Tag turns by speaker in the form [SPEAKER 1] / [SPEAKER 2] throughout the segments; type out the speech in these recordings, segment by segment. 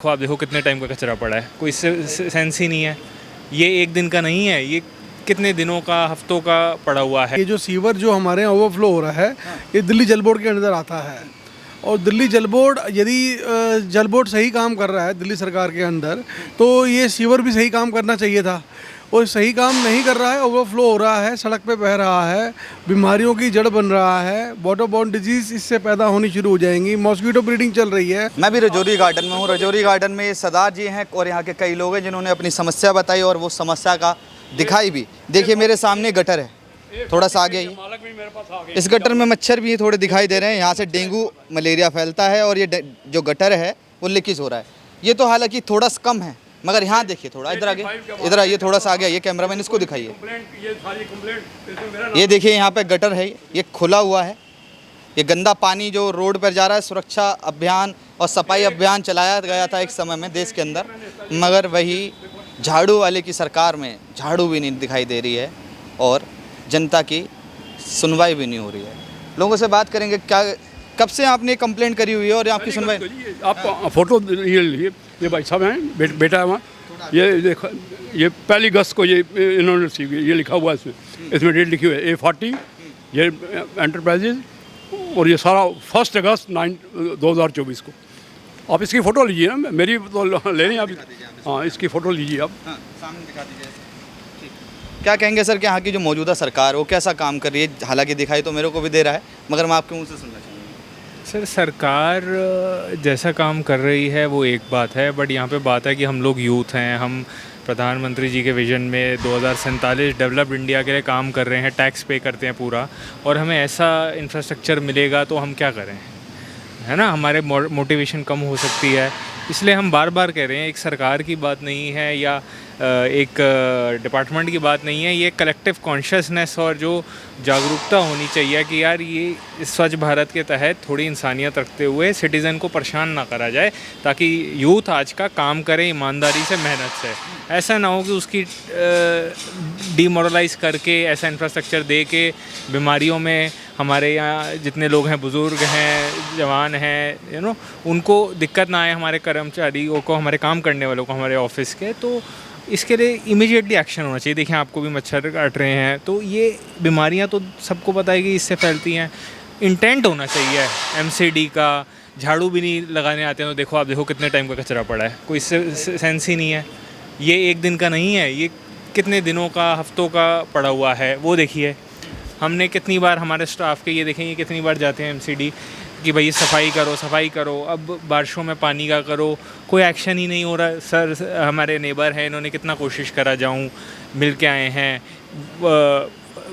[SPEAKER 1] आप देखो कितने टाइम का कचरा पड़ा है, कोई सेंस ही नहीं है। ये एक दिन का नहीं है, ये कितने दिनों का, हफ्तों का पड़ा हुआ है।
[SPEAKER 2] ये जो सीवर जो हमारे यहाँ ओवरफ्लो हो रहा है, ये दिल्ली जल बोर्ड के अंदर आता है। और दिल्ली जल बोर्ड यदि जल बोर्ड सही काम कर रहा है दिल्ली सरकार के अंदर, तो ये सीवर भी सही काम करना चाहिए था। और सही काम नहीं कर रहा है, ओवरफ्लो हो रहा है, सड़क पे बह रहा है, बीमारियों की जड़ बन रहा है, वाटरबॉर्न डिजीज़ इससे पैदा होनी शुरू हो जाएंगी, मॉस्किटो ब्रीडिंग चल रही है।
[SPEAKER 3] मैं भी रजौरी गार्डन में हूँ। रजौरी गार्डन में ये सरदार जी हैं और यहाँ के कई लोग हैं जिन्होंने अपनी समस्या बताई और वो समस्या का दिखाई भी। देखिए मेरे सामने गटर है, थोड़ा सा आगे ही इस गटर में मच्छर भी थोड़े दिखाई दे रहे हैं। यहाँ से डेंगू मलेरिया फैलता है और ये जो गटर है वो लीकेज हो रहा है। ये तो हालांकि थोड़ा सा कम है, मगर यहाँ देखिए, थोड़ा इधर आगे, इधर आइए, थोड़ा सा आगे आइए, कैमरामैन इसको दिखाइए। ये देखिए यहाँ पे गटर है, ये खुला हुआ है। ये गंदा पानी जो रोड पर जा रहा है, सुरक्षा अभियान और सफाई अभियान चलाया गया था एक समय में देश के अंदर, मगर वही झाड़ू वाले की सरकार में झाड़ू भी नहीं दिखाई दे रही है और जनता की सुनवाई भी नहीं हो रही है। लोगों से बात करेंगे, क्या कब से आपने कंप्लेंट करी हुई है और आपकी सुनवाई?
[SPEAKER 4] आप फोटो ये लीजिए, ये भाई साहब हैं, बेटा है वहाँ, ये देखो, ये 1 अगस्त को ये इन्होंने ये लिखा हुआ है, इसमें डेट लिखी हुई है A40, ये एंटरप्राइजेज, और ये सारा 1 अगस्त 2024 को। आप इसकी फ़ोटो लीजिए ना, मेरी तो ले रही हैं आप। हाँ, इसकी फ़ोटो लीजिए आप।
[SPEAKER 3] हाँ, सामने दिखा दीजिए। क्या कहेंगे सर कि यहाँ की जो मौजूदा सरकार वो कैसा काम कर रही है? हालांकि दिखाई तो मेरे को भी दे रहा है, मगर मैं आपके मुंह से सुनना चाहूँगा।
[SPEAKER 1] सर, सरकार जैसा काम कर रही है वो एक बात है, बट यहाँ पे बात है कि हम लोग यूथ हैं, हम प्रधानमंत्री जी के विजन में 2047 डेवलप्ड इंडिया के लिए काम कर रहे हैं, टैक्स पे करते हैं पूरा, और हमें ऐसा इंफ्रास्ट्रक्चर मिलेगा तो हम क्या करें, है ना। हमारे मोटिवेशन कम हो सकती है, इसलिए हम बार बार कह रहे हैं, एक सरकार की बात नहीं है या एक डिपार्टमेंट की बात नहीं है, ये कलेक्टिव कॉन्शियसनेस और जो जागरूकता होनी चाहिए कि यार ये स्वच्छ भारत के तहत थोड़ी इंसानियत रखते हुए सिटीज़न को परेशान ना करा जाए, ताकि यूथ आज का काम करे ईमानदारी से, मेहनत से। ऐसा ना हो कि उसकी डीमोरलाइज करके ऐसा इंफ्रास्ट्रक्चर दे के बीमारियों में हमारे यहाँ जितने लोग हैं, बुज़ुर्ग हैं, जवान हैं, उनको दिक्कत ना आए, हमारे कर्मचारियों को, हमारे काम करने वालों को, हमारे ऑफिस के। तो इसके लिए इमीडिएटली एक्शन होना चाहिए। देखिए, आपको भी मच्छर काट रहे हैं, तो ये बीमारियां तो सबको पता है कि इससे फैलती हैं। इंटेंट होना चाहिए MCD का। झाड़ू भी नहीं लगाने आते हैं तो देखो, आप देखो कितने टाइम का कचरा पड़ा है, कोई सेंस ही नहीं है। ये एक दिन का नहीं है, ये कितने दिनों का, हफ्तों का पड़ा हुआ है। वो देखिए, हमने कितनी बार, हमारे स्टाफ के ये देखेंगे कितनी बार जाते हैं MCD कि भाई सफाई करो, सफाई करो। अब बारिशों में पानी का करो, कोई एक्शन ही नहीं हो रहा। सर, हमारे नेबर हैं, इन्होंने कितना कोशिश करा, जाऊं, मिल के आए हैं,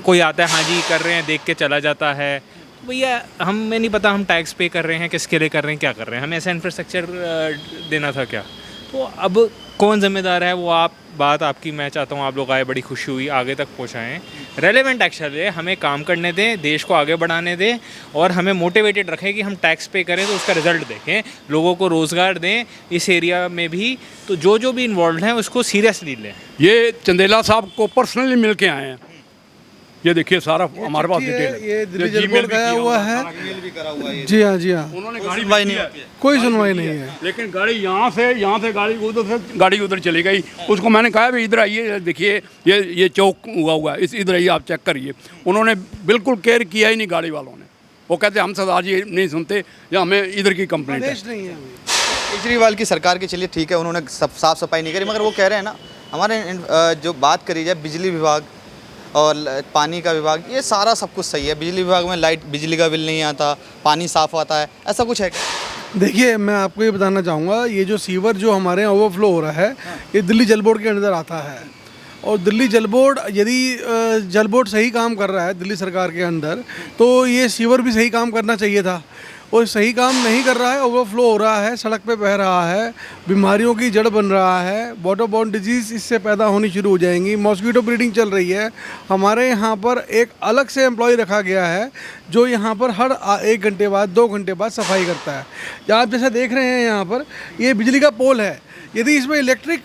[SPEAKER 1] कोई आता है, हाँ जी कर रहे हैं, देख के चला जाता है। भैया, हमें नहीं पता हम टैक्स पे कर रहे हैं, किसके लिए कर रहे हैं, क्या कर रहे हैं, हमें ऐसा इंफ्रास्ट्रक्चर देना था क्या? तो अब कौन जिम्मेदार है? वो आप बात आपकी, मैं चाहता हूँ आप लोग आए, बड़ी खुशी हुई, आगे तक पहुँचाएँ, रेलेवेंट एक्शन ले, हमें काम करने दें, देश को आगे बढ़ाने दें, और हमें मोटिवेटेड रखें कि हम टैक्स पे करें तो उसका रिजल्ट देखें, लोगों को रोज़गार दें इस एरिया में भी। तो जो भी इन्वॉल्व हैं उसको सीरियसली लें।
[SPEAKER 4] ये चंदेला साहब को पर्सनली मिल के आए हैं। ये देखिए, सारा हमारे पास डिटेल है।
[SPEAKER 2] ये दिल्ली जल बोर्ड गया हुआ है। जी हाँ, जी हाँ।
[SPEAKER 4] उन्होंने
[SPEAKER 3] गाड़ी नहीं होती है,
[SPEAKER 2] कोई सुनवाई नहीं है।
[SPEAKER 4] लेकिन गाड़ी यहाँ से गाड़ी उधर चली गई। उसको मैंने कहा भी इधर आइए, देखिए ये चौक हुआ है, इधर आइए, आप चेक करिए। उन्होंने बिल्कुल केयर किया ही नहीं गाड़ी वालों ने। वो कहते हम सरदार जी नहीं सुनते, या हमें इधर की कंप्लेंट है।
[SPEAKER 3] केजरीवाल की सरकार की, चलिए ठीक है, उन्होंने साफ सफाई नहीं करी, मगर वो कह रहे हैं ना, हमारे जो बात करी जाए बिजली विभाग और पानी का विभाग, ये सारा सब कुछ सही है। बिजली विभाग में लाइट, बिजली का बिल नहीं आता, पानी साफ़ आता है, ऐसा कुछ है क्या?
[SPEAKER 2] देखिए, मैं आपको ये बताना चाहूँगा, ये जो सीवर जो हमारे यहाँ ओवरफ्लो हो रहा है, ये दिल्ली जल बोर्ड के अंदर आता है। और दिल्ली जल बोर्ड यदि जल बोर्ड सही काम कर रहा है दिल्ली सरकार के अंदर, तो ये सीवर भी सही काम करना चाहिए था। और सही काम नहीं कर रहा है, ओवरफ्लो हो रहा है, सड़क पे बह रहा है, बीमारियों की जड़ बन रहा है, वाटरबॉर्न डिजीज़ इससे पैदा होनी शुरू हो जाएंगी, मॉस्किटो ब्रीडिंग चल रही है। हमारे यहाँ पर एक अलग से एम्प्लॉय रखा गया है जो यहाँ पर हर 1 घंटे बाद, 2 घंटे बाद सफाई करता है। आप जैसा देख रहे हैं, यहाँ पर ये बिजली का पोल है। यदि इसमें इलेक्ट्रिक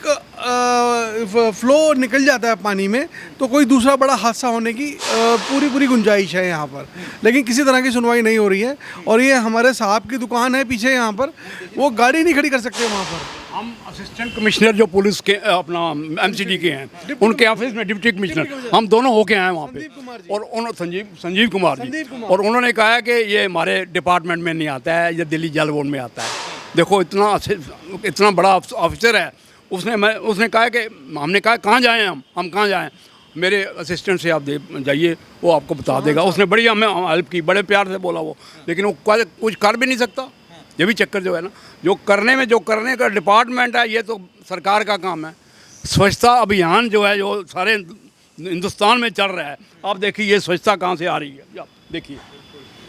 [SPEAKER 2] फ्लो निकल जाता है पानी में, तो कोई दूसरा बड़ा हादसा होने की पूरी गुंजाइश है यहाँ पर। लेकिन किसी तरह की सुनवाई नहीं हो रही है। और ये हमारे साहब की दुकान है पीछे, यहाँ पर वो गाड़ी नहीं खड़ी कर सकते वहाँ पर।
[SPEAKER 4] हम असिस्टेंट कमिश्नर जो पुलिस के अपना एमसीडी के हैं, उनके ऑफिस में डिप्टी कमिश्नर हम दोनों होके आए वहाँ पे, और उन संजीव कुमार जी, और उन्होंने कहा है कि ये हमारे डिपार्टमेंट में नहीं आता है, ये दिल्ली जल बोर्ड में आता है। देखो इतना बड़ा ऑफिसर है, उसने कहा कि हमने कहा कहाँ जाएँ हम कहाँ जाएँ, मेरे असिस्टेंट से आप जाइए, वो आपको बता देगा। उसने बड़ी हमें हेल्प की, बड़े प्यार से बोला वो, लेकिन वो कुछ कर भी नहीं सकता। ये भी चक्कर जो है ना, जो करने का डिपार्टमेंट है, ये तो सरकार का काम है। स्वच्छता अभियान जो है, जो सारे हिंदुस्तान में चल रहा है, आप देखिए ये स्वच्छता कहाँ से आ रही है, देखिए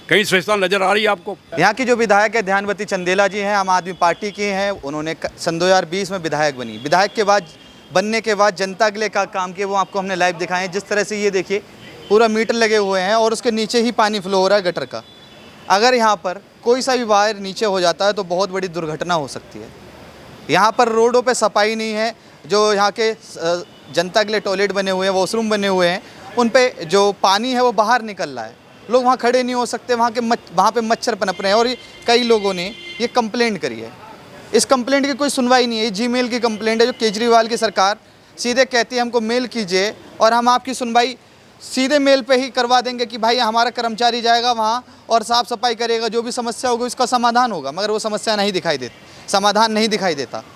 [SPEAKER 4] कहीं स्वच्छता नज़र आ रही है आपको?
[SPEAKER 3] यहाँ की जो विधायक है ध्यानवती चंदेला जी हैं, आम आदमी पार्टी की हैं। उन्होंने सन 2020 में विधायक बनी। विधायक के बाद बनने के बाद जनता के लिए का काम किया, वो आपको हमने लाइव दिखाए हैं। जिस तरह से ये देखिए पूरा मीटर लगे हुए हैं और उसके नीचे ही पानी फ्लो हो रहा है गटर का। अगर यहाँ पर कोई सा भी वायर नीचे हो जाता है तो बहुत बड़ी दुर्घटना हो सकती है। यहाँ पर रोडों पे सफाई नहीं है। जो यहाँ के जनता के लिए टॉयलेट बने हुए हैं, वॉशरूम बने हुए हैं, उन पे जो पानी है वो बाहर निकल रहा है। लोग वहाँ खड़े नहीं हो सकते, वहाँ पे मच्छर पनप रहे हैं। और कई लोगों ने ये कंप्लेंट करी है। इस कंप्लेंट की कोई सुनवाई नहीं है। ये जीमेल की कंप्लेंट है, जो केजरीवाल की सरकार सीधे कहती है हमको मेल कीजिए और हम आपकी सुनवाई सीधे मेल पे ही करवा देंगे कि भाई हमारा कर्मचारी जाएगा वहाँ और साफ़ सफाई करेगा, जो भी समस्या होगी उसका समाधान होगा। मगर वो समस्या नहीं दिखाई देती, समाधान नहीं दिखाई देता।